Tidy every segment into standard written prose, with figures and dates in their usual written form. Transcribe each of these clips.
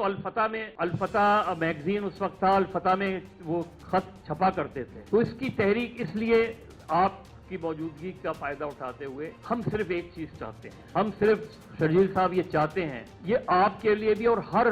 الفتح magazine اس وقت تھا، الفتح میں وہ خط چھپا کرتے تھے. تو اس کی تحریک اس لیے آپ کی موجودگی کا فائدہ اٹھاتے ہوئے ہم صرف ایک چیز چاہتے ہیں، ہم صرف شرجیل صاحب یہ چاہتے ہیں، یہ آپ کے لیے بھی اور ہر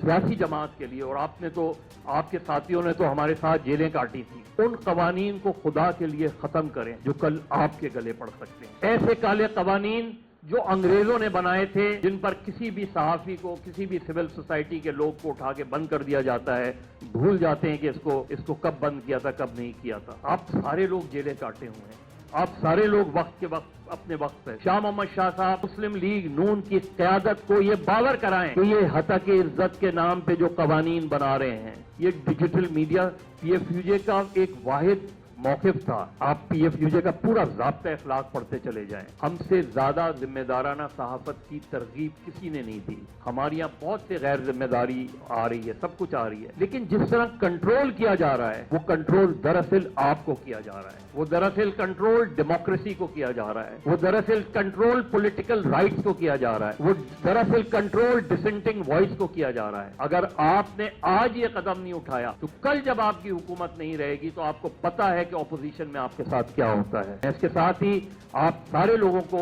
سیاسی جماعت کے لیے، اور آپ کے ساتھیوں نے تو ہمارے ساتھ جیلیں کاٹی تھی، ان قوانین کو خدا کے لیے ختم کریں جو کل آپ کے گلے پڑ سکتے ہیں. ایسے کالے قوانین جو انگریزوں نے بنائے تھے، جن پر کسی بھی صحافی کو، کسی بھی سول سوسائٹی کے لوگ کو اٹھا کے بند کر دیا جاتا ہے، بھول جاتے ہیں کہ اس کو کب بند کیا تھا، کب نہیں کیا تھا. آپ سارے لوگ جیلیں کاٹے ہوئے ہیں، آپ سارے لوگ وقت کے وقت اپنے وقت پہ. شاہ محمد شاہ صاحب مسلم لیگ نون کی قیادت کو یہ باور کرائیں کہ یہ ہتک عزت کے نام پہ جو قوانین بنا رہے ہیں، یہ digital media P F U J کا ایک واحد موقف تھا. آپ پی ایف یو جے کا پورا ضابطہ اخلاق پڑھتے چلے جائیں. ہم سے زیادہ ذمہ دارانہ صحافت کی ترغیب کسی نے نہیں دی. ہمارے یہاں بہت سے غیر ذمہ داری آ رہی ہے، سب کچھ آ رہی ہے، لیکن جس طرح کنٹرول کیا جا رہا ہے، وہ کنٹرول دراصل آپ کو کیا جا رہا ہے، وہ دراصل کنٹرول ڈیموکریسی کو کیا جا رہا ہے، وہ دراصل کنٹرول پولیٹیکل رائٹس کو کیا جا رہا ہے، وہ دراصل کنٹرول ڈسنٹنگ وائس کو کیا جا رہا ہے. اگر آپ نے آج یہ قدم نہیں اٹھایا تو کل جب آپ کی حکومت نہیں رہے گی تو آپ کو پتا ہے کہ اپوزیشن میں آپ کے ساتھ کیا ہوتا ہے. اس کے ساتھ ہی آپ سارے لوگوں کو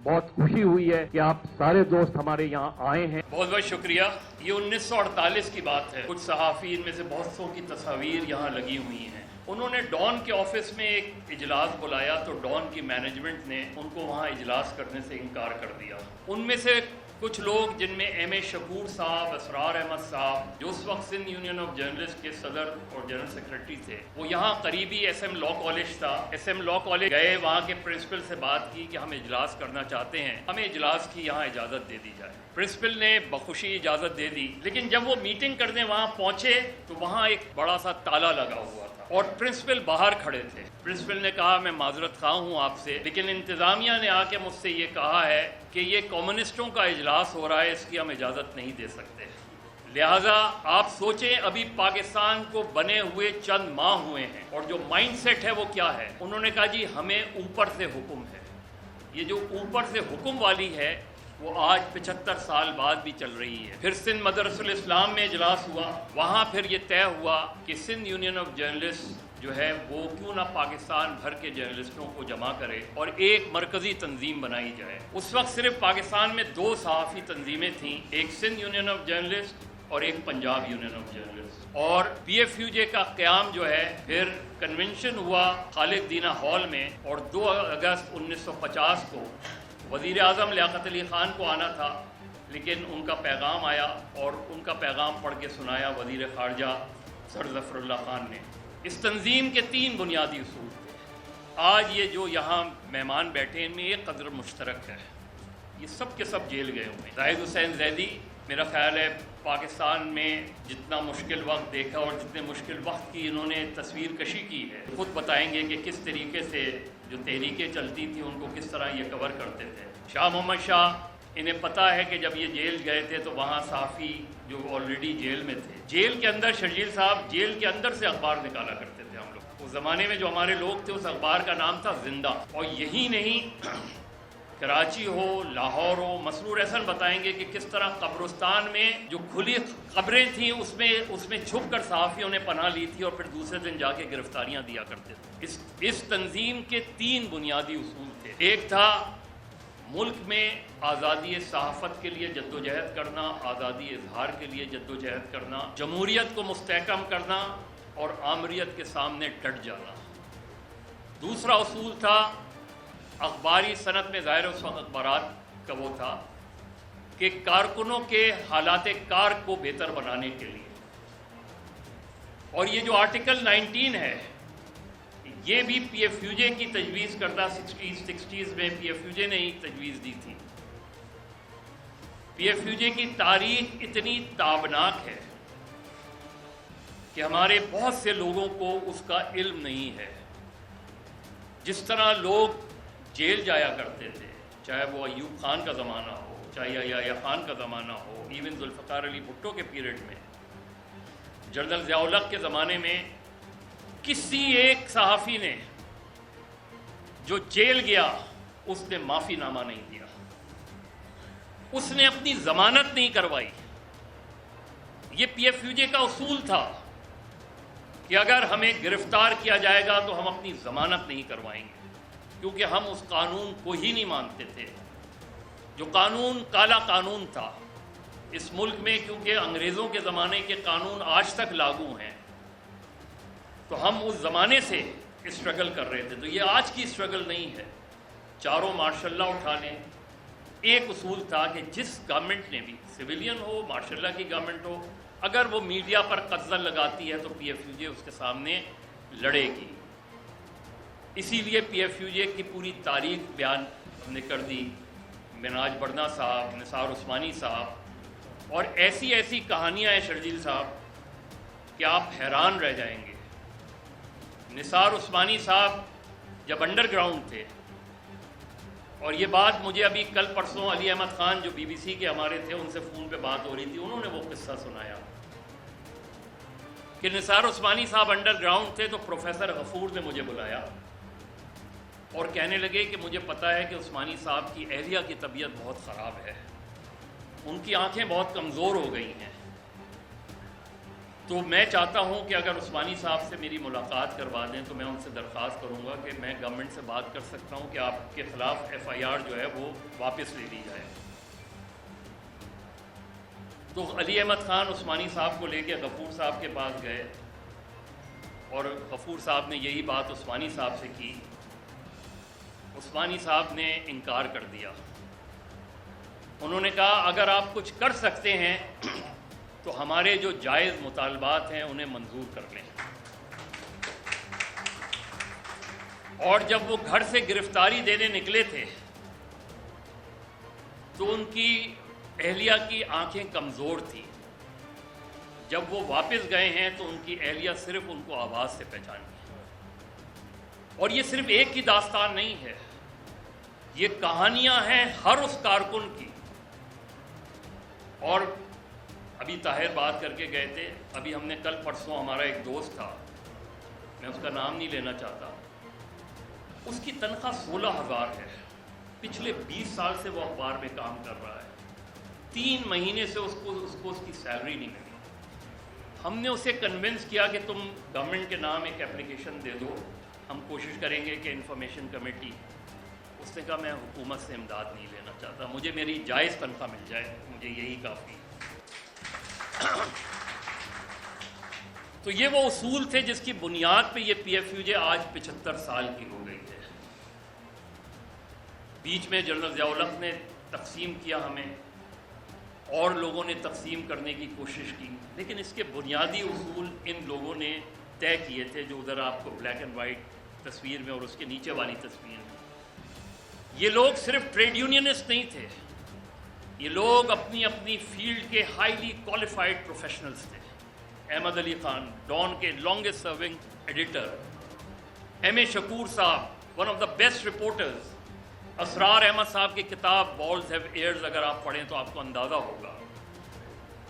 بہت خوشی ہوئی ہے کہ آپ سارے دوست ہمارے یہاں آئے ہیں. بہت بہت شکریہ. یہ 1948 کی بات ہے. کچھ صحافی ان میں سے بہت سو کی تصاویر یہاں لگی ہوئی ہیں. انہوں نے ڈان کے آفس میں ایک اجلاس بلایا تو ڈان کی مینجمنٹ نے ان کو وہاں اجلاس کرنے سے انکار کر دیا. ان میں سے کچھ لوگ جن میں ایم اے شکور صاحب، اسرار احمد صاحب جو اس وقت سندھ یونین آف جرنلسٹ کے صدر اور جنرل سیکرٹری تھے، وہ یہاں قریبی ایس ایم لا کالج تھا، ایس ایم لا کالج گئے، وہاں کے پرنسپل سے بات کی کہ ہم اجلاس کرنا چاہتے ہیں، ہمیں اجلاس کی یہاں اجازت دے دی جائے. پرنسپل نے بخوشی اجازت دے دی، لیکن جب وہ میٹنگ کرنے وہاں پہنچے تو وہاں ایک بڑا سا تالا لگا ہوا تھا اور پرنسپل باہر کھڑے تھے. پرنسپل نے کہا میں معذرت خواہ ہوں آپ سے، لیکن انتظامیہ نے آ کے مجھ سے یہ کہا ہے کہ یہ کمیونسٹوں کا اجلاس ہو رہا ہے، اس کی ہم اجازت نہیں دے سکتے. لہٰذا آپ سوچیں ابھی پاکستان کو بنے ہوئے چند ماہ ہوئے ہیں اور جو مائنڈ سیٹ ہے وہ کیا ہے. انہوں نے کہا جی ہمیں اوپر سے حکم ہے. یہ جو اوپر سے حکم والی ہے وہ آج 75 سال بعد بھی چل رہی ہے. پھر سندھ مدرسۃ الاسلام میں اجلاس ہوا، وہاں پھر یہ طے ہوا کہ سندھ یونین آف جرنلسٹ جو ہے وہ کیوں نہ پاکستان بھر کے جرنلسٹوں کو جمع کرے اور ایک مرکزی تنظیم بنائی جائے. اس وقت صرف پاکستان میں 2 صحافی تنظیمیں تھیں، ایک سندھ یونین آف جرنلسٹ اور ایک پنجاب یونین آف جرنلسٹ. اور پی ایف یو جے کا قیام جو ہے پھر کنونشن ہوا خالد دینہ ہال میں، اور 2 اگست 1950 کو وزیر اعظم لیاقت علی خان کو آنا تھا، لیکن ان کا پیغام آیا اور ان کا پیغام پڑھ کے سنایا وزیر خارجہ سر ظفر اللہ خان نے. اس تنظیم کے 3 بنیادی اصول تھے. آج یہ جو یہاں مہمان بیٹھے ان میں ایک قدر مشترک ہے، یہ سب کے سب جیل گئے ہوئے ہیں. زاہد حسین زیدی میرا خیال ہے پاکستان میں جتنا مشکل وقت دیکھا اور جتنے مشکل وقت کی انہوں نے تصویر کشی کی ہے، خود بتائیں گے کہ کس طریقے سے جو تحریکیں چلتی تھیں ان کو کس طرح یہ کور کرتے تھے. شاہ محمد شاہ، انہیں پتہ ہے کہ جب یہ جیل گئے تھے تو وہاں صحافی جو آلریڈی جیل میں تھے، جیل کے اندر شرجیل صاحب جیل کے اندر سے اخبار نکالا کرتے تھے. ہم لوگ اس زمانے میں جو ہمارے لوگ تھے اس اخبار کا نام تھا زندہ. اور یہی نہیں، کراچی ہو، لاہور ہو، مسرور احسن بتائیں گے کہ کس طرح قبرستان میں جو کھلی قبریں تھیں اس میں چھپ کر صحافیوں نے پناہ لی تھی اور پھر دوسرے دن جا کے گرفتاریاں دیا کرتے تھے. اس تنظیم کے 3 بنیادی اصول تھے. ایک تھا ملک میں آزادی صحافت کے لیے جدوجہد کرنا، آزادی اظہار کے لیے جدوجہد کرنا، جمہوریت کو مستحکم کرنا اور آمریت کے سامنے ڈٹ جانا. دوسرا اصول تھا اخباری صنعت میں، ظاہر اس وقت اخبارات کا وہ تھا کہ کارکنوں کے حالات کار کو بہتر بنانے کے لیے. اور یہ جو آرٹیکل 19 ہے یہ بھی پی ایف یو جے کی تجویز کردہ 60s میں پی ایف یو جے نے ہی تجویز دی تھی. پی ایف یو جے کی تاریخ اتنی تابناک ہے کہ ہمارے بہت سے لوگوں کو اس کا علم نہیں ہے. جس طرح لوگ جیل جایا کرتے تھے، چاہے وہ ایوب خان کا زمانہ ہو، چاہے یحییٰ خان کا زمانہ ہو، ایون ذوالفقار علی بھٹو کے پیریڈ میں، جنرل ضیاء الحق کے زمانے میں، کسی ایک صحافی نے جو جیل گیا اس نے معافی نامہ نہیں دیا، اس نے اپنی ضمانت نہیں کروائی. یہ پی ایف یو جے کا اصول تھا کہ اگر ہمیں گرفتار کیا جائے گا تو ہم اپنی ضمانت نہیں کروائیں گے، کیونکہ ہم اس قانون کو ہی نہیں مانتے تھے جو قانون کالا قانون تھا اس ملک میں، کیونکہ انگریزوں کے زمانے کے قانون آج تک لاگو ہیں، تو ہم اس زمانے سے اسٹرگل کر رہے تھے۔ تو یہ آج کی اسٹرگل نہیں ہے، چاروں ماشاء اللہ اٹھا لیں۔ ایک اصول تھا کہ جس گورنمنٹ نے بھی، سویلین ہو، ماشاء اللہ کی گورنمنٹ ہو، اگر وہ میڈیا پر قبضہ لگاتی ہے تو پی ایف یو جے اس کے سامنے لڑے گی۔ اسی لیے پی ایف یو جے کی پوری تاریخ بیان ہم نے کر دی، مناج بڑھنا صاحب، نثار عثمانی صاحب، اور ایسی ایسی کہانیاں ہیں شرجیل صاحب کہ آپ حیران رہ جائیں گے۔ نثار عثمانی صاحب جب انڈر گراؤنڈ تھے، اور یہ بات مجھے ابھی کل پرسوں علی احمد خان جو بی بی سی کے ہمارے تھے ان سے فون پہ بات ہو رہی تھی، انہوں نے وہ قصہ سنایا کہ نثار عثمانی صاحب انڈر گراؤنڈ تھے تو پروفیسر غفور نے مجھے بلایا اور کہنے لگے کہ مجھے پتا ہے کہ عثمانی صاحب کی اہلیہ کی طبیعت بہت خراب ہے، ان کی آنکھیں بہت کمزور ہو گئی ہیں، تو میں چاہتا ہوں کہ اگر عثمانی صاحب سے میری ملاقات کروا دیں تو میں ان سے درخواست کروں گا کہ میں گورنمنٹ سے بات کر سکتا ہوں کہ آپ کے خلاف ایف آئی آر جو ہے وہ واپس لے لی جائے۔ تو علی احمد خان عثمانی صاحب کو لے کے غفور صاحب کے پاس گئے اور غفور صاحب نے یہی بات عثمانی صاحب سے کی۔ عثمانی صاحب نے انکار کر دیا، انہوں نے کہا اگر آپ کچھ کر سکتے ہیں تو ہمارے جو جائز مطالبات ہیں انہیں منظور کر لیں۔ اور جب وہ گھر سے گرفتاری دینے نکلے تھے تو ان کی اہلیہ کی آنکھیں کمزور تھیں، جب وہ واپس گئے ہیں تو ان کی اہلیہ صرف ان کو آواز سے پہچانی۔ اور یہ صرف ایک کی داستان نہیں ہے، یہ کہانیاں ہیں ہر اس کارکن کی۔ اور ابھی طاہر بات کر کے گئے تھے، ابھی ہم نے کل پرسوں ہمارا ایک دوست تھا، میں اس کا نام نہیں لینا چاہتا، اس کی تنخواہ 16,000 ہے، پچھلے 20 سال سے وہ اخبار میں کام کر رہا ہے، 3 مہینے سے اس کو اس کی سیلری نہیں ملی۔ ہم نے اسے کنونس کیا کہ تم گورنمنٹ کے نام ایک اپلیکیشن دے دو، ہم کوشش کریں گے کہ انفارمیشن کمیٹی۔ اس نے کہا میں حکومت سے امداد نہیں لینا چاہتا، مجھے میری جائز تنخواہ مل جائے، مجھے یہی کافی۔ تو یہ وہ اصول تھے جس کی بنیاد پہ یہ پی ایف یو جے آج 75 سال کی ہو گئی ہے۔ بیچ میں جنرل ضیاء الحق نے تقسیم کیا ہمیں، اور لوگوں نے تقسیم کرنے کی کوشش کی، لیکن اس کے بنیادی اصول ان لوگوں نے طے کیے تھے جو ادھر آپ کو بلیک اینڈ وائٹ تصویر میں اور اس کے نیچے والی تصویر میں۔ یہ لوگ صرف ٹریڈ یونینسٹ نہیں تھے، یہ لوگ اپنی اپنی فیلڈ کے ہائیلی کوالیفائڈ پروفیشنلز تھے۔ احمد علی خان، ڈان کے longest serving editor, M A Shakoor صاحب، one of the best reporters, Israr Ahmed صاحب کی کتاب والز ہیو ایئرز اگر آپ پڑھیں تو آپ کو اندازہ ہوگا،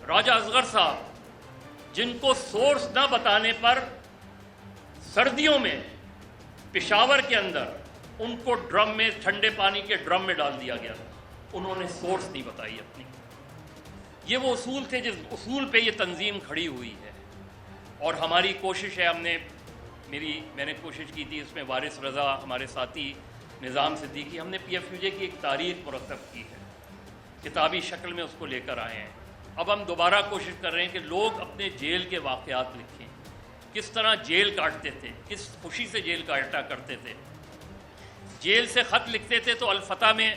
راجہ اصغر صاحب جن کو سورس نہ بتانے پر سردیوں میں پشاور کے اندر ان کو ڈرم میں، ٹھنڈے پانی کے ڈرم میں ڈال دیا گیا، انہوں نے سورس نہیں بتائی اپنی۔ یہ وہ اصول تھے جس اصول پہ یہ تنظیم کھڑی ہوئی ہے، اور ہماری کوشش ہے، میں نے کوشش کی تھی، اس میں وارث رضا ہمارے ساتھی، نظام صدیقی، ہم نے پی ایف یو جے کی ایک تاریخ مرتب کی ہے، کتابی شکل میں اس کو لے کر آئے ہیں۔ اب ہم دوبارہ کوشش کر رہے ہیں کہ لوگ اپنے جیل کے واقعات لکھیں، کس طرح جیل کاٹتے تھے، کس خوشی سے جیل کاٹا کرتے تھے۔ جیل سے خط لکھتے تھے تو الفتح میں